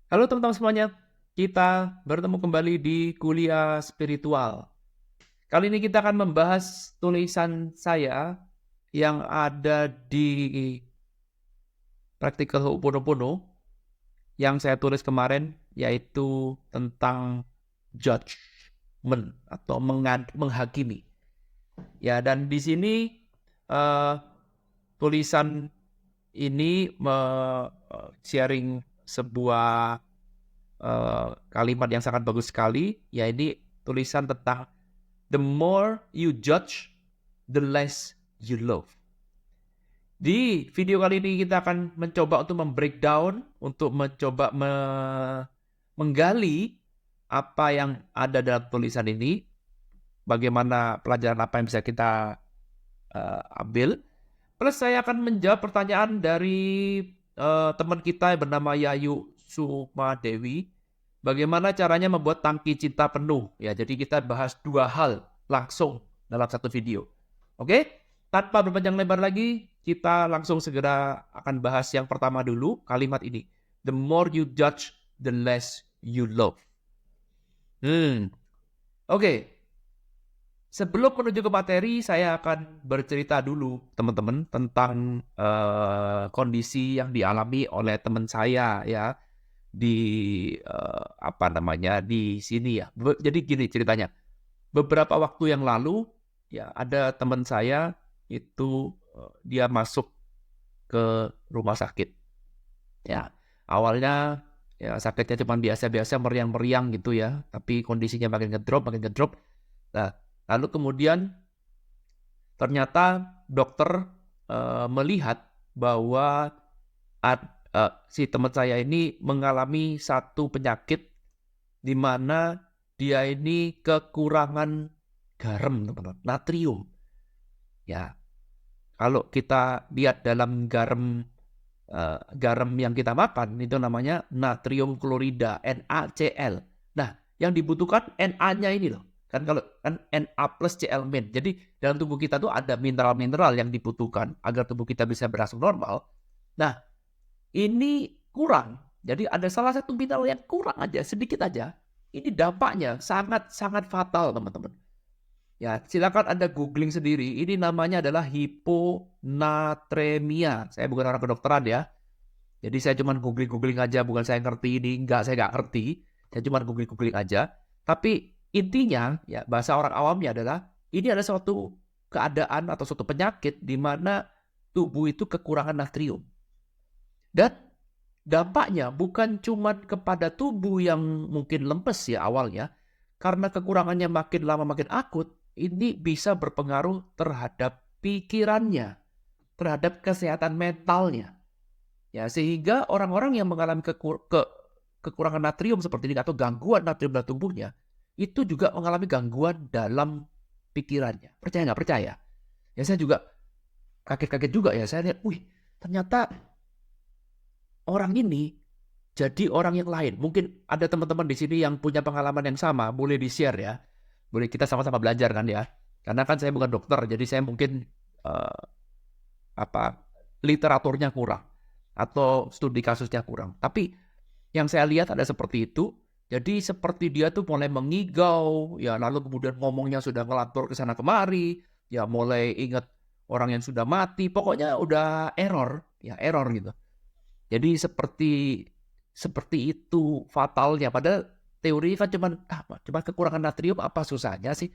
Halo teman-teman semuanya, kita bertemu kembali di kuliah spiritual. Kali ini kita akan membahas tulisan saya yang ada di Practical Ho'oponopono yang saya tulis kemarin, yaitu tentang judgment atau menghakimi. Ya, dan di sini eh, tulisan ini sharing sebuah kalimat yang sangat bagus sekali, ya ini tulisan tentang the more you judge, the less you love. Di video kali ini kita akan mencoba untuk membreakdown, untuk mencoba menggali apa yang ada dalam tulisan ini, bagaimana pelajaran apa yang bisa kita ambil. Plus saya akan menjawab pertanyaan dari teman kita yang bernama Yayu Sumadewi. Bagaimana caranya membuat tangki cinta penuh? Ya, jadi kita bahas dua hal langsung dalam satu video. Oke? Tanpa berpanjang lebar lagi, kita langsung segera akan bahas yang pertama dulu, kalimat ini. The more you judge, the less you love. Oke. Sebelum menuju ke materi, saya akan bercerita dulu, teman-teman, tentang kondisi yang dialami oleh teman saya ya di di sini ya. Jadi gini ceritanya. Beberapa waktu yang lalu ya ada teman saya itu dia masuk ke rumah sakit. Ya, awalnya ya sakitnya cuma biasa-biasa meriang-meriang gitu ya, tapi kondisinya makin ngedrop. Nah, lalu kemudian ternyata dokter melihat bahwa si teman saya ini mengalami satu penyakit di mana dia ini kekurangan garam, teman-teman, natrium. Ya, kalau kita lihat dalam garam yang kita makan itu namanya natrium klorida, NaCl. Nah, yang dibutuhkan Na-nya ini loh. Kan kalau kan Na plus Cl min. Jadi dalam tubuh kita tuh ada mineral-mineral yang dibutuhkan agar tubuh kita bisa berangsur normal. Nah, ini kurang. Jadi ada salah satu mineral yang kurang aja, sedikit aja. Ini dampaknya sangat-sangat fatal, teman-teman. Ya, silakan Anda googling sendiri. Ini namanya adalah hiponatremia. Saya bukan orang kedokteran ya. Jadi saya cuma googling-googling aja, bukan saya ngerti ini. Enggak, saya nggak ngerti. Saya cuma googling-googling aja. Tapi intinya, ya bahasa orang awamnya adalah, ini adalah suatu keadaan atau suatu penyakit di mana tubuh itu kekurangan natrium. Dan dampaknya bukan cuma kepada tubuh yang mungkin lemes ya awalnya, karena kekurangannya makin lama makin akut, ini bisa berpengaruh terhadap pikirannya, terhadap kesehatan mentalnya. Ya, sehingga orang-orang yang mengalami kekurangan natrium seperti ini atau gangguan natrium dalam tubuhnya, itu juga mengalami gangguan dalam pikirannya. Percaya nggak percaya? Ya saya juga kaget-kaget juga ya. Saya lihat, wih, ternyata orang ini jadi orang yang lain. Mungkin ada teman-teman di sini yang punya pengalaman yang sama, boleh di-share ya. Boleh kita sama-sama belajar kan ya. Karena kan saya bukan dokter, jadi saya mungkin uh, literaturnya kurang atau studi kasusnya kurang. Tapi yang saya lihat ada seperti itu. Jadi seperti dia tuh mulai mengigau, ya lalu kemudian ngomongnya sudah ngelantur ke sana kemari, ya mulai ingat orang yang sudah mati, pokoknya udah error, ya error gitu. Jadi seperti itu fatalnya. Padahal teori kan cuma kekurangan natrium, apa susahnya sih?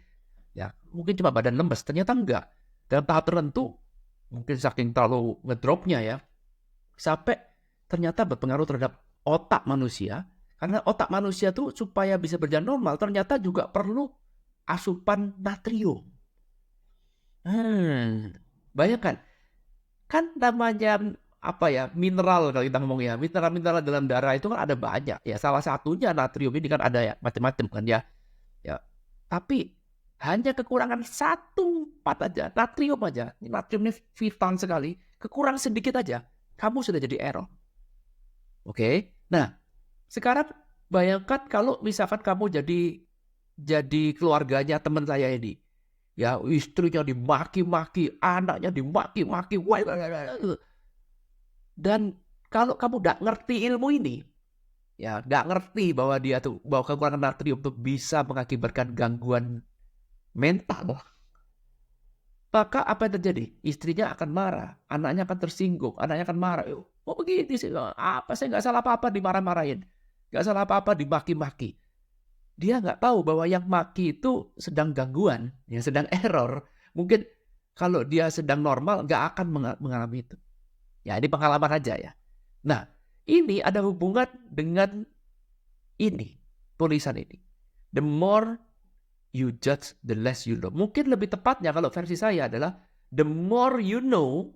Ya mungkin cuma badan lemes. Ternyata enggak. Dalam tahap tertentu mungkin saking terlalu ngedropnya ya, sampai ternyata berpengaruh terhadap otak manusia. Karena otak manusia tuh supaya bisa berjalan normal ternyata juga perlu asupan natrium. Bayangkan, kan namanya mineral kalau kita ngomong ya, mineral-mineral dalam darah itu kan ada banyak ya, salah satunya natrium ini kan ada ya macam-macam kan ya, ya tapi hanya kekurangan 1/4 aja natrium aja, natrium ini vital sekali, kekurangan sedikit aja kamu sudah jadi error. Oke, nah sekarang bayangkan kalau misalkan kamu jadi keluarganya teman saya ini, ya istrinya dimaki-maki, anaknya dimaki-maki, dan kalau kamu nggak ngerti ilmu ini, ya nggak ngerti bahwa kekurangan natrium itu bisa mengakibatkan gangguan mental, maka apa yang terjadi? Istrinya akan marah, anaknya akan tersinggung, anaknya akan marah. Kok begini sih? Apa saya nggak salah apa-apa dimarah-marahin, nggak salah apa-apa dimaki-maki. Dia nggak tahu bahwa yang maki itu sedang gangguan, yang sedang error. Mungkin kalau dia sedang normal nggak akan mengalami itu. Ya ini pengalaman aja ya. Nah ini ada hubungan dengan ini, tulisan ini. The more you judge, the less you know. Mungkin lebih tepatnya kalau versi saya adalah the more you know,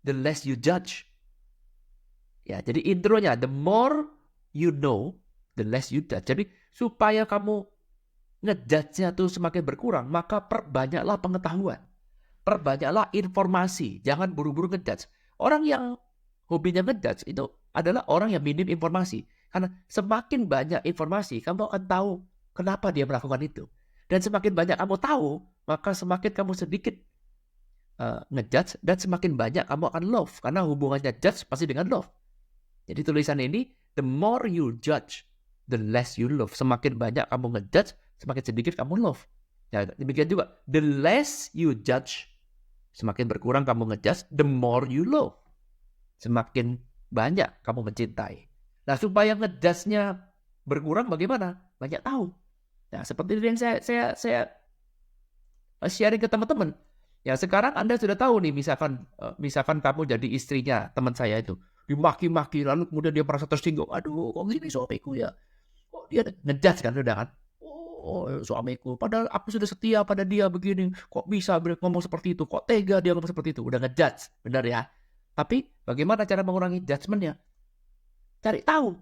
the less you judge. Ya, jadi intronya the more you know, the less you judge. Jadi supaya kamu ngejudge-nya tuh semakin berkurang, maka perbanyaklah pengetahuan. Perbanyaklah informasi, jangan buru-buru ngejudge. Orang yang hobinya ngejudge itu adalah orang yang minim informasi. Karena semakin banyak informasi, kamu akan tahu kenapa dia melakukan itu. Dan semakin banyak kamu tahu, maka semakin kamu sedikit ngejudge, dan semakin banyak kamu akan love. Karena hubungannya judge pasti dengan love. Jadi tulisan ini, the more you judge, the less you love. Semakin banyak kamu ngejudge, semakin sedikit kamu love. Ya, demikian juga, the less you judge, semakin berkurang kamu ngejudge, the more you love. Semakin banyak kamu mencintai. Nah, supaya ngejudge-nya berkurang bagaimana? Banyak tahu. Nah, seperti yang saya sharing ke teman-teman. Ya, sekarang Anda sudah tahu nih, misalkan kamu jadi istrinya teman saya itu. Dimaki-maki, lalu kemudian dia merasa tersinggung. Aduh, kok gini suamiku ya? Kok dia ngejudge kan, sudah kan? Oh, suamiku, padahal aku sudah setia pada dia begini. Kok bisa ngomong seperti itu? Kok tega dia ngomong seperti itu? Udah ngejudge, benar ya? Tapi bagaimana cara mengurangi judgment-nya? Cari tahu.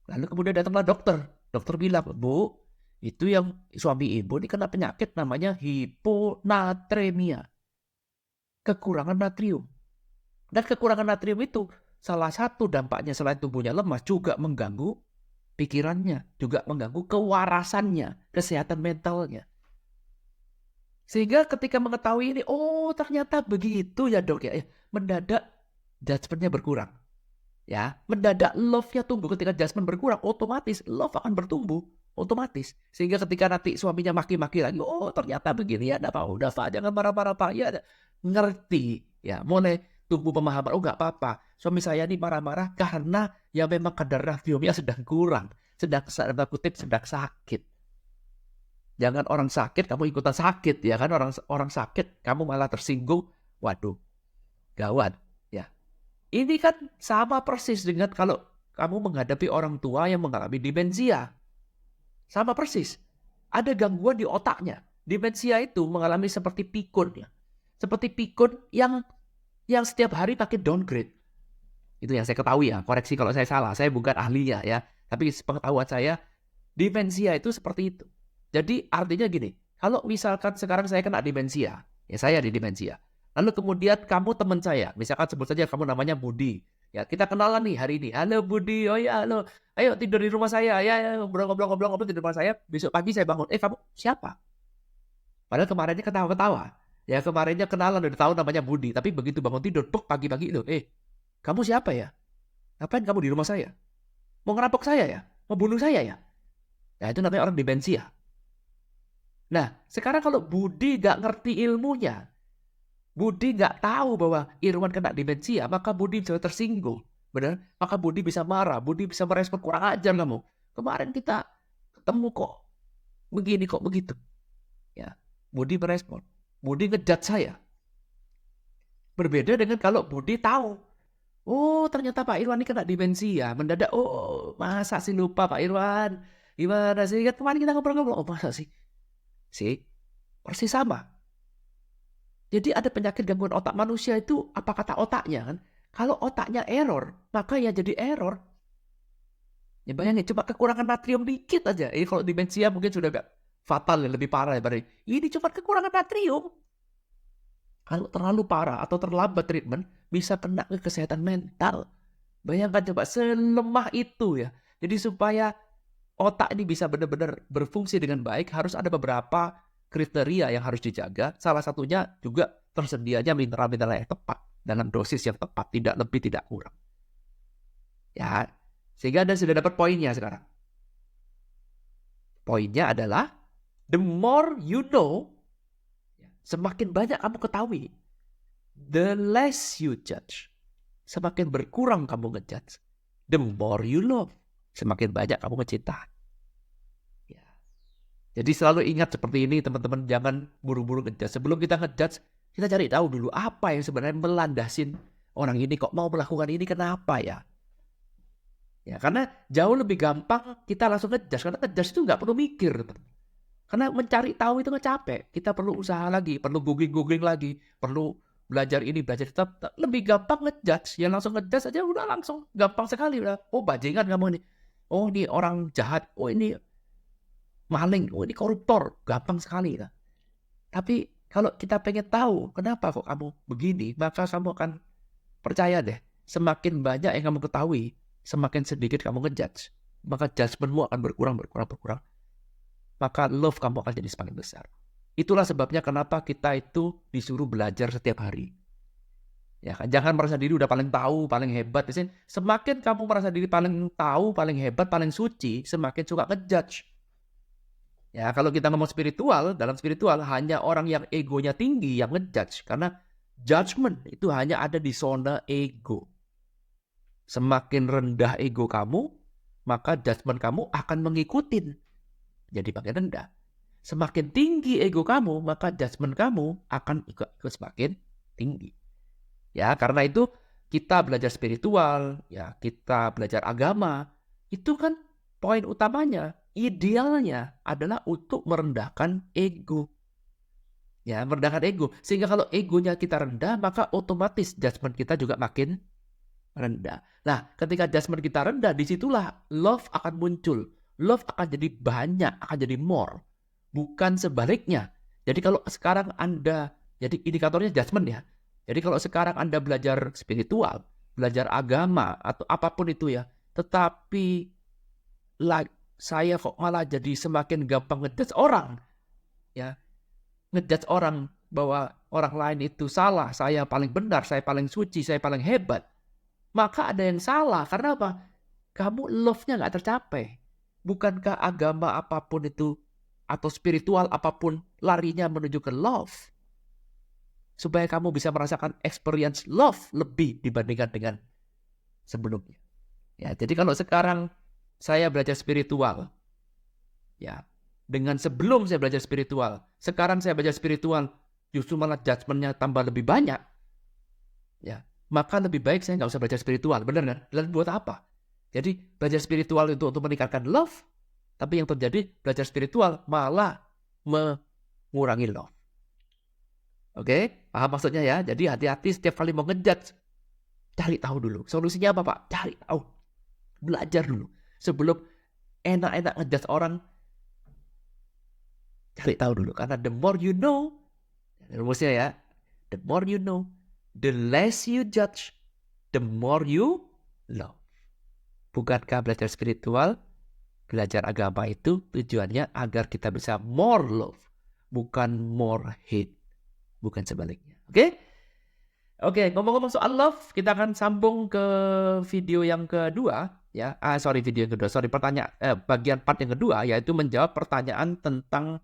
Lalu kemudian datanglah dokter. Dokter bilang, Bu, itu yang suami ibu ini kena penyakit namanya hiponatremia. Kekurangan natrium. Dan kekurangan natrium itu salah satu dampaknya selain tubuhnya lemah juga mengganggu pikirannya, juga mengganggu kewarasannya, kesehatan mentalnya. Sehingga ketika mengetahui ini, oh ternyata begitu ya dok ya, mendadak judgment-nya berkurang. Ya, mendadak love-nya tumbuh. Ketika judgment berkurang, otomatis love akan bertumbuh, otomatis. Sehingga ketika nanti suaminya maki-maki lagi, oh ternyata begini ya, udah Pak, jangan marah-marah Pak, ya ngerti, ya mulai tumbuh pemahaman, oh nggak apa-apa, suami saya ini marah-marah karena ya memang kadar natriumnya sedang kurang, sedang sakit. Jangan orang sakit kamu ikutan sakit, ya kan, orang sakit kamu malah tersinggung, waduh, gawat. Ini kan sama persis dengan kalau kamu menghadapi orang tua yang mengalami demensia. Sama persis. Ada gangguan di otaknya. Demensia itu mengalami seperti pikun ya. Seperti pikun yang setiap hari makin downgrade. Itu yang saya ketahui ya. Koreksi kalau saya salah. Saya bukan ahlinya ya. Tapi pengetahuan saya, demensia itu seperti itu. Jadi artinya gini. Kalau misalkan sekarang saya kena demensia. Ya saya di demensia. Lalu kemudian kamu teman saya, misalkan sebut saja kamu namanya Budi. Ya, kita kenalan nih hari ini. Halo Budi, oh ya halo. Ayo tidur di rumah saya. Ya, ngobrol-ngobrol tidur di rumah saya. Besok pagi saya bangun. Kamu siapa? Padahal kemarinnya ketawa-ketawa. Ya, kemarinnya kenalan udah tahu namanya Budi. Tapi begitu bangun tidur, pagi-pagi itu. Kamu siapa ya? Ngapain kamu di rumah saya? Mau ngerampok saya ya? Mau bunuh saya ya? Ya, itu namanya orang demensia. Nah, sekarang kalau Budi gak ngerti ilmunya, Budi nggak tahu bahwa Irwan kena demensia, maka Budi bisa tersinggung. Benar? Maka Budi bisa marah, Budi bisa merespon, kurang ajar kamu. Kemarin kita ketemu kok begini kok begitu. Ya, Budi merespon. Budi ngejudge saya. Berbeda dengan kalau Budi tahu. Oh, ternyata Pak Irwan ini kena demensia. Mendadak, oh masa sih lupa Pak Irwan. Gimana sih? Kemarin kita ngobrol-ngobrol. Oh masa sih? Sih, persis sama. Jadi ada penyakit gangguan otak manusia itu apa kata otaknya kan? Kalau otaknya error, maka ya jadi error. Ya bayangin, cuma kekurangan natrium dikit aja. Ini kalau demensia mungkin sudah agak fatal, lebih parah ya. Ini cuma kekurangan natrium. Kalau terlalu parah atau terlambat treatment, bisa kena ke kesehatan mental. Bayangkan coba, selemah itu ya. Jadi supaya otak ini bisa benar-benar berfungsi dengan baik, harus ada beberapa kriteria yang harus dijaga. Salah satunya juga tersedianya mineral-mineral yang tepat dalam dosis yang tepat, tidak lebih tidak kurang. Ya, Sehingga Anda sudah dapat poinnya sekarang. Poinnya adalah, the more you know, semakin banyak kamu ketahui, the less you judge. Semakin berkurang kamu ngejudge, the more you love. Semakin banyak kamu mencinta. Ya. Jadi selalu ingat seperti ini teman-teman, jangan buru-buru ngejudge. Sebelum kita ngejudge, kita cari tahu dulu apa yang sebenarnya melandasin orang ini kok mau melakukan ini, kenapa ya? Ya, karena jauh lebih gampang kita langsung ngejudge, karena ngejudge itu nggak perlu mikir. Karena mencari tahu itu nggak capek. Kita perlu usaha lagi, perlu googling lagi, perlu belajar ini, belajar itu. Lebih gampang ngejudge. Yang langsung ngejudge aja udah langsung gampang sekali. Udah. Oh, bajingan kamu ini. Oh, ini orang jahat. Oh, ini maling. Oh, ini koruptor. Gampang sekali. Nah. Tapi kalau kita pengen tahu kenapa kok kamu begini, maka kamu akan percaya deh. Semakin banyak yang kamu ketahui, semakin sedikit kamu ngejudge. Maka judgementmu akan berkurang. Maka love kamu akan jadi semakin besar. Itulah sebabnya kenapa kita itu disuruh belajar setiap hari. Ya kan? Jangan merasa diri udah paling tahu, paling hebat. Semakin kamu merasa diri paling tahu, paling hebat, paling suci, semakin suka ngejudge. Ya, kalau kita ngomong spiritual, dalam spiritual hanya orang yang egonya tinggi yang ngejudge. Karena judgment itu hanya ada di zona ego. Semakin rendah ego kamu, maka judgment kamu akan mengikutin. Jadi makin rendah. Semakin tinggi ego kamu, maka judgment kamu akan ikut semakin tinggi. Ya, karena itu kita belajar spiritual, ya kita belajar agama, itu kan poin utamanya, idealnya adalah untuk merendahkan ego. Ya, merendahkan ego. Sehingga kalau egonya kita rendah, maka otomatis judgment kita juga makin rendah. Nah, ketika judgment kita rendah, disitulah love akan muncul. Love akan jadi banyak, akan jadi more. Bukan sebaliknya. Jadi kalau sekarang Anda, jadi indikatornya judgment ya. Jadi kalau sekarang Anda belajar spiritual, belajar agama, atau apapun itu ya, tetapi saya kok malah jadi semakin gampang ngejudge orang. Ya, ngejudge orang bahwa orang lain itu salah, saya paling benar, saya paling suci, saya paling hebat. Maka ada yang salah. Karena apa? Kamu love-nya nggak tercapai. Bukankah agama apapun itu atau spiritual apapun larinya menuju ke love? Supaya kamu bisa merasakan experience love lebih dibandingkan dengan sebelumnya. Ya, jadi kalau sekarang saya belajar spiritual, ya, dengan sebelum saya belajar spiritual, sekarang saya belajar spiritual, justru malah judgment-nya tambah lebih banyak. Ya, maka lebih baik saya nggak usah belajar spiritual, benar kan? Dan buat apa? Jadi belajar spiritual itu untuk meningkatkan love, tapi yang terjadi belajar spiritual malah mengurangi love. Oke, paham maksudnya ya? Jadi hati-hati setiap kali mau ngejudge, cari tahu dulu. Solusinya apa Pak? Cari tahu. Belajar dulu. Sebelum enak-enak ngejudge orang, cari tahu dulu. Karena the more you know, rumusnya ya, the more you know, the less you judge, the more you love. Bukankah belajar spiritual, belajar agama itu tujuannya agar kita bisa more love, bukan more hate, bukan sebaliknya. Oke, ngomong-ngomong soal love, kita akan sambung ke video yang kedua, ya. Bagian part yang kedua, yaitu menjawab pertanyaan tentang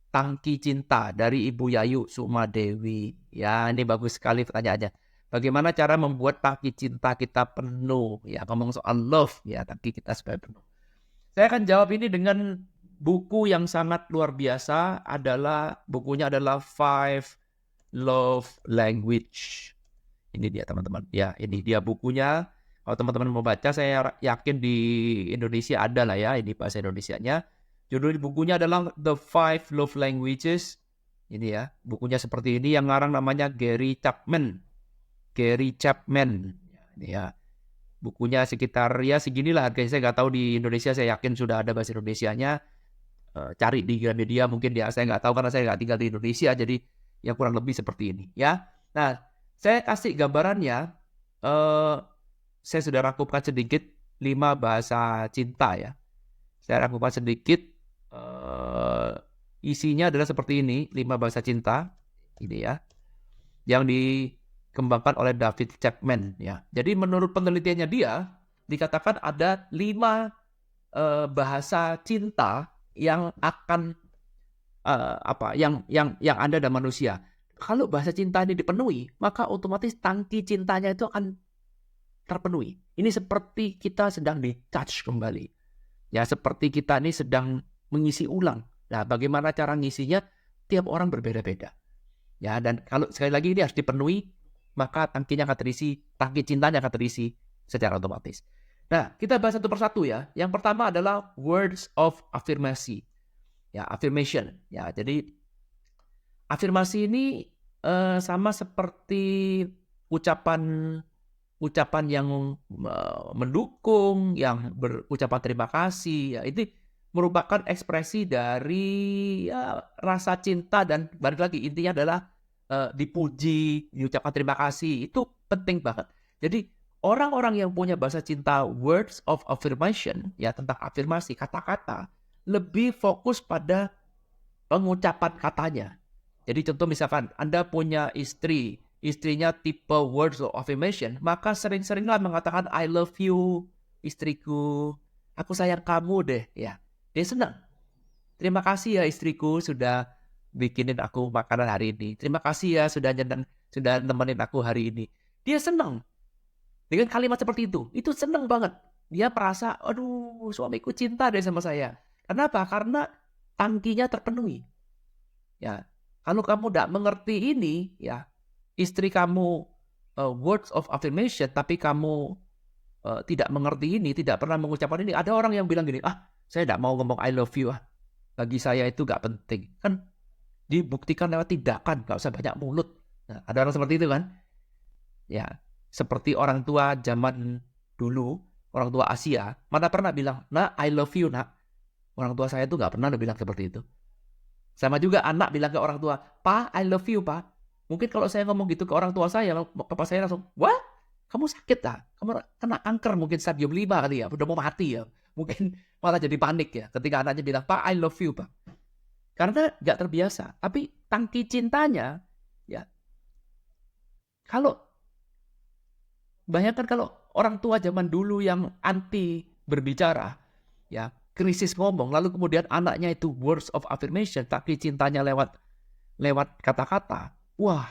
tangki cinta dari Ibu Yayu Sumadewi. Ya, ini bagus sekali pertanyaannya. Bagaimana cara membuat tangki cinta kita penuh? Ya, ngomong soal love, ya, tangki kita supaya penuh. Saya akan jawab ini dengan buku yang sangat luar biasa. Bukunya adalah 5 Love Language. Ini dia teman-teman. Ya, ini dia bukunya. Kalau teman-teman mau baca, saya yakin di Indonesia ada lah ya. Ini bahasa Indonesianya. Judul bukunya adalah The 5 Love Languages. Ini ya, bukunya seperti ini. Yang ngarang namanya Gary Chapman. Ini ya. Bukunya sekitar ya seginilah harganya. Saya nggak tahu di Indonesia, saya yakin sudah ada bahasa Indonesianya. Cari di Gramedia mungkin ya, saya nggak tahu karena saya nggak tinggal di Indonesia. Jadi ya kurang lebih seperti ini ya. Nah, saya kasih gambarannya. Saya sudah rangkumkan sedikit 5 bahasa cinta ya. Saya rangkumkan sedikit. Isinya adalah seperti ini, 5 bahasa cinta. Ini ya. Yang dikembangkan oleh David Chapman ya. Jadi menurut penelitiannya dia, dikatakan ada 5 bahasa cinta yang akan yang ada dalam manusia. Kalau bahasa cinta ini dipenuhi, maka otomatis tangki cintanya itu akan terpenuhi. Ini seperti kita sedang di-charge kembali. Ya, seperti kita ini sedang mengisi ulang. Nah, bagaimana cara ngisinya? Tiap orang berbeda-beda. Ya, dan kalau sekali lagi ini harus dipenuhi, maka tangkinya akan terisi, tangki cintanya akan terisi secara otomatis. Nah, kita bahas satu persatu ya. Yang pertama adalah words of affirmation. Ya, affirmation. Ya, jadi afirmasi ini sama seperti ucapan yang mendukung, yang berucapan terima kasih. Ya, itu merupakan ekspresi dari rasa cinta, dan balik lagi intinya adalah dipuji, diucapkan terima kasih. Itu penting banget. Jadi orang-orang yang punya bahasa cinta words of affirmation, ya tentang afirmasi, kata-kata, lebih fokus pada pengucapan katanya. Jadi contoh misalkan Anda punya istrinya tipe words of affirmation, maka sering-seringlah mengatakan I love you, istriku, aku sayang kamu deh, ya. Dia senang. Terima kasih ya istriku sudah bikinin aku makanan hari ini. Terima kasih ya sudah nemenin aku hari ini. Dia senang. Dengan kalimat seperti itu senang banget. Dia merasa, aduh, suamiku cinta deh sama saya. Kenapa? Karena tangkinya terpenuhi. Ya, kalau kamu tidak mengerti ini, ya, istri kamu words of affirmation, tapi kamu tidak mengerti ini, tidak pernah mengucapkan ini. Ada orang yang bilang gini, saya tidak mau ngomong I love you, bagi saya itu gak penting. Kan dibuktikan lewat tindakan, gak usah banyak mulut. Nah, ada orang seperti itu kan? Ya, seperti orang tua zaman dulu, orang tua Asia, mana pernah bilang, nah I love you nak. Orang tua saya itu gak pernah bilang seperti itu. Sama juga anak bilang ke orang tua, Pa, I love you, Pa. Mungkin kalau saya ngomong gitu ke orang tua saya, bapak saya langsung, wah, kamu sakit tak? Kamu kena kanker mungkin stadium 5 kali ya, udah mau mati ya. Mungkin malah jadi panik ya, ketika anaknya bilang, Pa, I love you, Pa. Karena gak terbiasa. Tapi tangki cintanya, ya, bayangkan kalau orang tua zaman dulu yang anti berbicara, ya, krisis ngomong, lalu kemudian anaknya itu words of affirmation, tangki cintanya lewat kata-kata. Wah,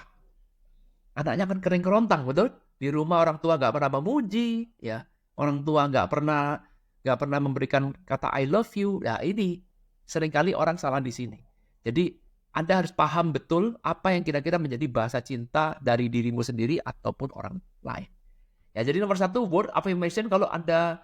anaknya kan kering kerontang, betul? Di rumah orang tua nggak pernah memuji, ya, orang tua nggak pernah memberikan kata I love you. Ya, ini seringkali orang salah di sini. Jadi Anda harus paham betul apa yang kira-kira menjadi bahasa cinta dari dirimu sendiri ataupun orang lain. Ya, jadi nomor 1 word affirmation. Kalau Anda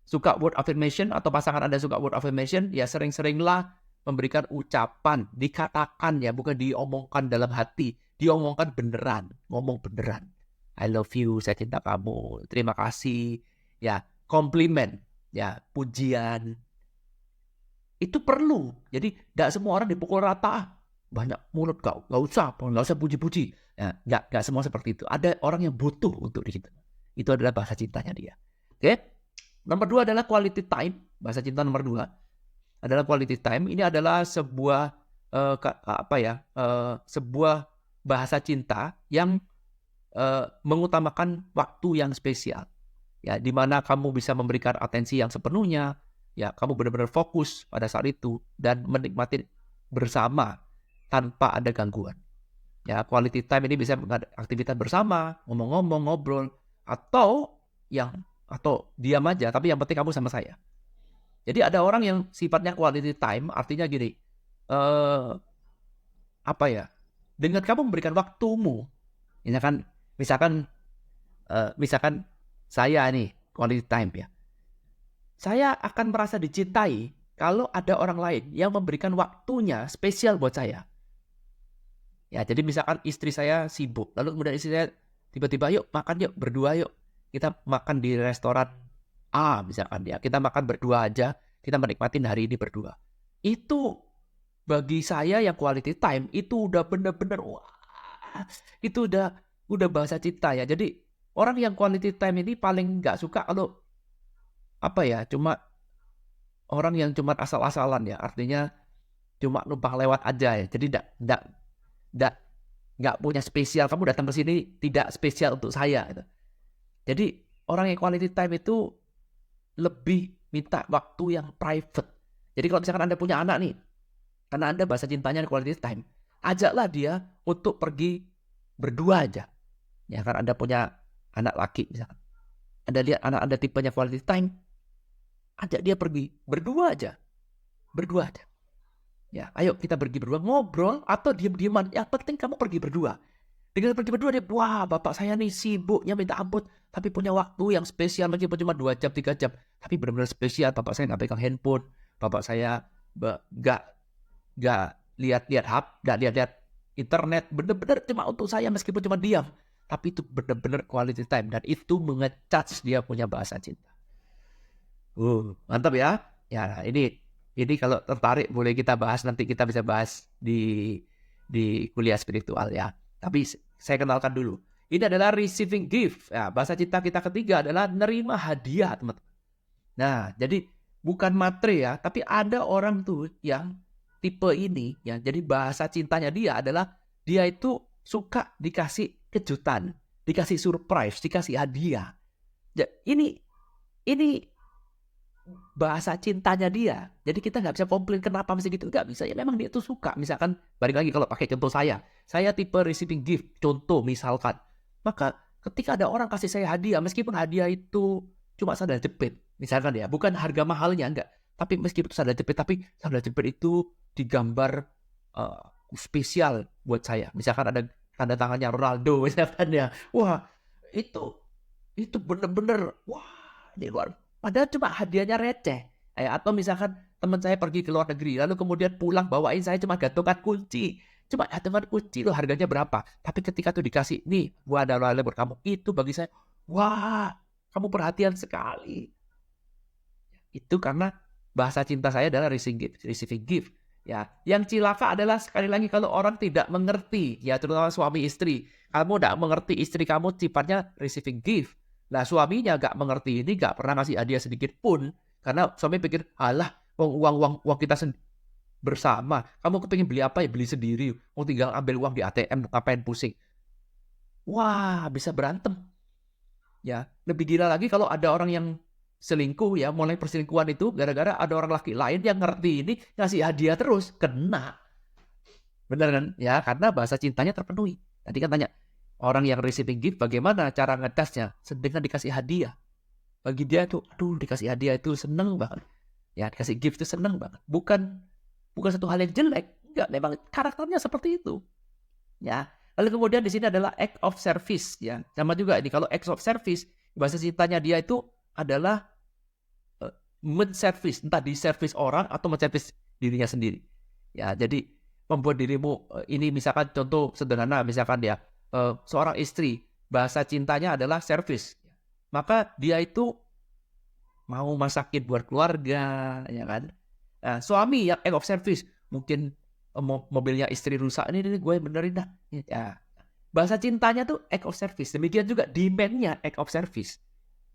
suka word affirmation atau pasangan Anda suka word affirmation, ya sering-seringlah memberikan ucapan, dikatakan ya, bukan diomongkan dalam hati, diomongkan beneran, ngomong beneran. I love you, saya cinta kamu, terima kasih, ya, komplimen, ya, pujian. Itu perlu. Jadi nggak semua orang dipukul rata, banyak mulut kau, nggak usah puji-puji. Ya, nggak semua seperti itu. Ada orang yang butuh untuk itu. Itu adalah bahasa cintanya dia. Oke? Nomor 2 adalah quality time. Bahasa cinta nomor 2 adalah quality time. Ini adalah sebuah sebuah bahasa cinta yang mengutamakan waktu yang spesial. Ya, di mana kamu bisa memberikan atensi yang sepenuhnya, ya, kamu benar-benar fokus pada saat itu dan menikmati bersama tanpa ada gangguan. Ya, quality time ini bisa aktivitas bersama, ngomong-ngomong, ngobrol, atau diam aja, tapi yang penting kamu sama saya. Jadi ada orang yang sifatnya quality time, artinya gini, dengan kamu memberikan waktumu, misalkan saya nih quality time ya, saya akan merasa dicintai kalau ada orang lain yang memberikan waktunya spesial buat saya. Ya, jadi misalkan istri saya sibuk, lalu kemudian istri saya tiba-tiba, yuk makan yuk, berdua yuk. Kita makan di restoran A misalkan ya. Kita makan berdua aja, kita menikmatin hari ini berdua. Itu bagi saya yang quality time, itu udah bener-bener, wah, itu udah bahasa cinta ya. Jadi orang yang quality time ini paling nggak suka kalau cuma orang yang cuma asal-asalan ya. Artinya cuma numpang lewat aja ya. Jadi nggak punya spesial. Kamu datang ke sini tidak spesial untuk saya gitu. Jadi orang yang quality time itu lebih minta waktu yang private. Jadi kalau misalkan Anda punya anak nih, karena Anda bahasa cintanya quality time, ajaklah dia untuk pergi berdua aja. Ya kan Anda punya anak laki misalkan. Anda lihat anak Anda tipenya quality time, ajak dia pergi berdua aja. Berdua aja. Ya, ayo kita pergi berdua ngobrol atau diam-diaman. Yang penting kamu pergi berdua. Dengan pergi berdua dia, wah bapak saya nih sibuknya minta ampun, tapi punya waktu yang spesial meskipun cuma 2 jam 3 jam, tapi benar-benar spesial. Bapak saya nggak pegang handphone, bapak saya nggak lihat-lihat nggak lihat-lihat internet, benar-benar cuma untuk saya meskipun cuma diam. Tapi itu benar-benar quality time dan itu mengecharge dia punya bahasa cinta. Mantap ya. Ya, ini kalau tertarik boleh kita bahas, nanti kita bisa bahas di kuliah spiritual ya. Tapi saya kenalkan dulu. Ini adalah receiving gift. Ya, bahasa cinta kita ketiga adalah nerima hadiah, teman-teman. Nah, jadi bukan materi ya, tapi ada orang tuh yang tipe ini ya. Jadi bahasa cintanya dia adalah dia itu suka dikasih kejutan, dikasih surprise, dikasih hadiah. Ya, ini bahasa cintanya dia. Jadi kita nggak bisa komplain kenapa mesti gitu. Nggak bisa. Ya memang dia tuh suka. Misalkan, balik lagi kalau pakai contoh saya tipe receiving gift. Contoh misalkan. Maka ketika ada orang kasih saya hadiah, meskipun hadiah itu cuma sandal jepit. Misalkan ya, bukan harga mahalnya, enggak. Tapi meskipun sandal jepit, tapi sandal jepit itu digambar spesial buat saya. Misalkan ada tanda tangannya Ronaldo, misalkan ya. Wah, itu bener-bener, wah, ini luar. Padahal cuma hadiahnya receh. Atau misalkan teman saya pergi ke luar negeri, lalu kemudian pulang bawain saya cuma gantungan kunci. Cuma gantungan kunci loh, harganya berapa. Tapi ketika tuh dikasih, nih gua ada oleh-oleh buat kamu. Itu bagi saya, wah, kamu perhatian sekali. Itu karena bahasa cinta saya adalah receiving gift. Ya, yang cilaka adalah sekali lagi kalau orang tidak mengerti, ya terutama suami istri. Kamu tidak mengerti istri kamu sifatnya receiving gift. Nah, suaminya gak mengerti ini, gak pernah ngasih hadiah sedikit pun. Karena suami pikir, alah, uang kita bersama. Kamu kepingin beli apa ya, beli sendiri. Mau tinggal ambil uang di ATM, ngapain pusing. Wah, bisa berantem. Ya, lebih gila lagi kalau ada orang yang selingkuh ya, mulai perselingkuhan itu gara-gara ada orang laki lain yang ngerti ini, ngasih hadiah terus, kena. Bener kan? Ya, karena bahasa cintanya terpenuhi. Tadi kan tanya, orang yang receiving gift bagaimana cara ngecasnya? Dengan dikasih hadiah. Bagi dia tuh, aduh dikasih hadiah itu seneng banget. Ya, dikasih gift itu seneng banget. Bukan satu hal yang jelek. Enggak, memang karakternya seperti itu. Ya. Lalu kemudian di sini adalah act of service. Ya, sama juga ini. Kalau act of service, bahasa cintanya dia itu adalah men-service. Entah di-service orang atau men-service dirinya sendiri. Ya, jadi membuat dirimu, ini misalkan contoh sederhana, misalkan dia, seorang istri, bahasa cintanya adalah service. Maka dia itu mau masakin buat keluarga, ya kan? Nah, suami yang act of service, mungkin mobilnya istri rusak, ini gue benerin dah. Ya. Bahasa cintanya tuh act of service. Demikian juga demand-nya act of service.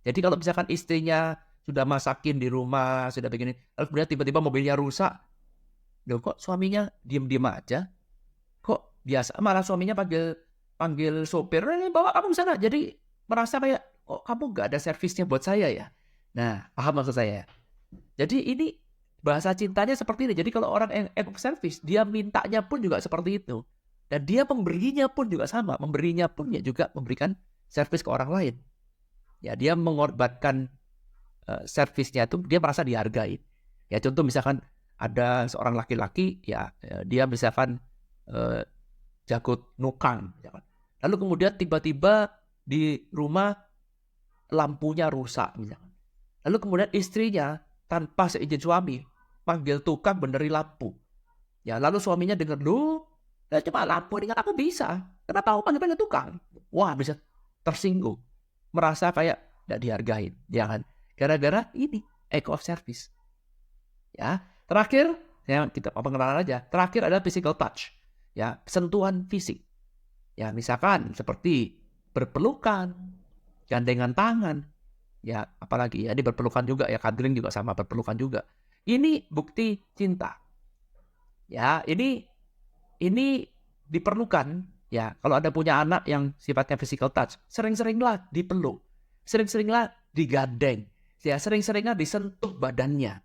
Jadi kalau misalkan istrinya sudah masakin di rumah, sudah begini, lalu kemudian tiba-tiba mobilnya rusak, loh kok suaminya diem-diem aja? Kok biasa malah suaminya panggil sopir, bawa kamu ke sana. Jadi merasa kayak, oh kamu gak ada servisnya buat saya ya. Nah, paham maksud saya. Jadi ini bahasa cintanya seperti ini. Jadi kalau orang yang act of service, dia mintanya pun juga seperti itu. Dan dia pemberinya pun juga sama. Memberinya pun ya juga memberikan servis ke orang lain. Ya, dia mengorbankan servisnya itu, dia merasa dihargai. Ya, contoh misalkan ada seorang laki-laki, ya dia misalkan jago nukang. Misalkan. Lalu kemudian tiba-tiba di rumah lampunya rusak. Misalkan. Lalu kemudian istrinya tanpa seizin suami panggil tukang benerin lampu. Ya, lalu suaminya dengar, lu cuma lampu dengan aku bisa. Kenapa aku panggil tukang? Wah, bisa tersinggung. Merasa kayak tidak dihargain. Jangan. Gara-gara ini, act of service. Ya, terakhir, ya kita pengenalan aja. Terakhir adalah physical touch. Ya, sentuhan fisik. Ya, misalkan seperti berpelukan, gandengan tangan. Ya, apalagi ya, ini berpelukan juga ya, cuddling juga sama, berpelukan juga. Ini bukti cinta. Ya, ini diperlukan ya. Kalau Anda punya anak yang sifatnya physical touch, sering-seringlah dipeluk, sering-seringlah digandeng, ya sering-seringnya disentuh badannya.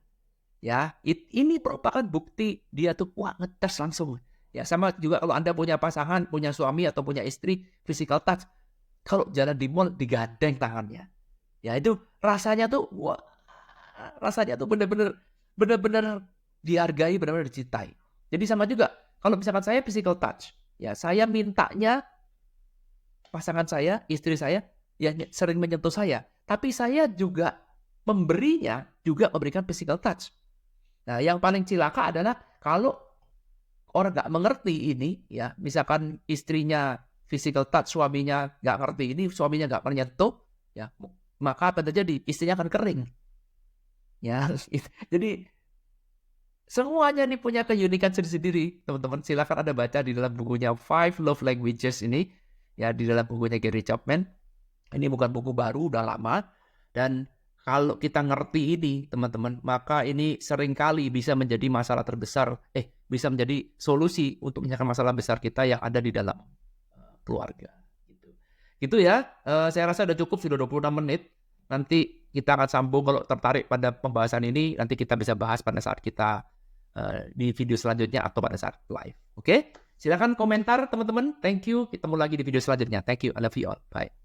Ya, ini merupakan bukti dia tuh wah ngetes langsung. Ya, sama juga kalau Anda punya pasangan, punya suami atau punya istri, physical touch. Kalau jalan di mall digandeng tangannya. Ya itu rasanya tuh wah, rasanya tuh bener-bener dihargai, bener-bener dicintai. Jadi sama juga kalau misalkan saya physical touch, ya saya mintanya pasangan saya, istri saya yang sering menyentuh saya, tapi saya juga memberikan physical touch. Nah, yang paling cilaka adalah kalau orang nggak mengerti ini, ya, misalkan istrinya physical touch, suaminya nggak ngerti ini, suaminya nggak menyentuh, ya, maka apa yang terjadi? Istrinya akan kering. Ya, jadi semuanya ini punya keunikan sendiri-sendiri, teman-teman. Silakan Anda baca di dalam bukunya Five Love Languages ini, ya, di dalam bukunya Gary Chapman. Ini bukan buku baru, udah lama. Dan kalau kita ngerti ini, teman-teman, maka ini seringkali bisa menjadi masalah terbesar, bisa menjadi solusi untuk menyelesaikan masalah besar kita yang ada di dalam keluarga. Gitu ya, saya rasa udah cukup, sudah 26 menit. Nanti kita akan sambung kalau tertarik pada pembahasan ini, nanti kita bisa bahas pada saat kita di video selanjutnya atau pada saat live. Oke? Silakan komentar, teman-teman. Thank you. Ketemu lagi di video selanjutnya. Thank you. I love you all. Bye.